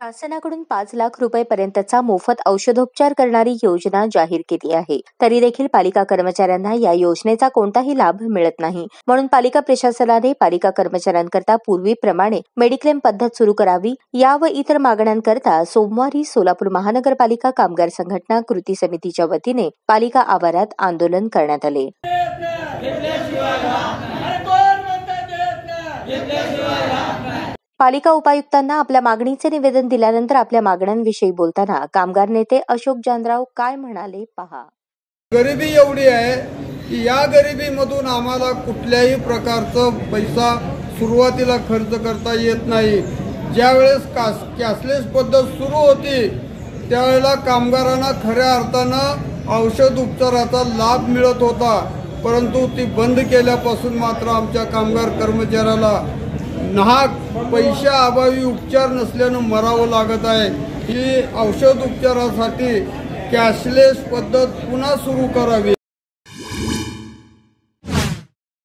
शासनाकडून 5 लाख रुपये मोफत औषधोपचार करणारी योजना जाहीर केली आहे. तरी देखील पालिका कर्मचाऱ्यांना या योजनेचा कोणताही लाभ मिळत नाही. म्हणून पालिका प्रशासनाने पालिका कर्मचाऱ्यांकरता पूर्वीप्रमाणे मेडिक्लेम पद्धत सुरू करावी, या व इतर मागण्यांकरता सोमवारी सोलापूर महानगरपालिका कामगार संघटना कृती समितीच्या वतीने पालिका आवारात आंदोलन करण्यात आले. पालिका उपायुक्तांना आपल्या मागणीचे निवेदन दिल्यानंतर आपल्या मागण्यांविषयी बोलताना कामगार नेते अशोक जानराव काय म्हणाले पहा. गरिबी एवढी आहे की या गरिबीमधून आम्हाला कुठल्याही प्रकारचं पैसा सुरुवातीला खर्च करता येत नाही. ज्यावेळेस कॅशलेस पद्धत सुरू होती त्यावेळेला कामगारांना खऱ्या अर्थानं औषध उपचाराचा लाभ मिळत होता, परंतु ती बंद केल्यापासून मात्र आमच्या कामगार कर्मचाऱ्याला नाहक पैशाअभावी उपचार नसल्यानं मरावं लागत आहे. ही औषध उपचारासाठी कॅशलेस पद्धत पुन्हा सुरू करावी.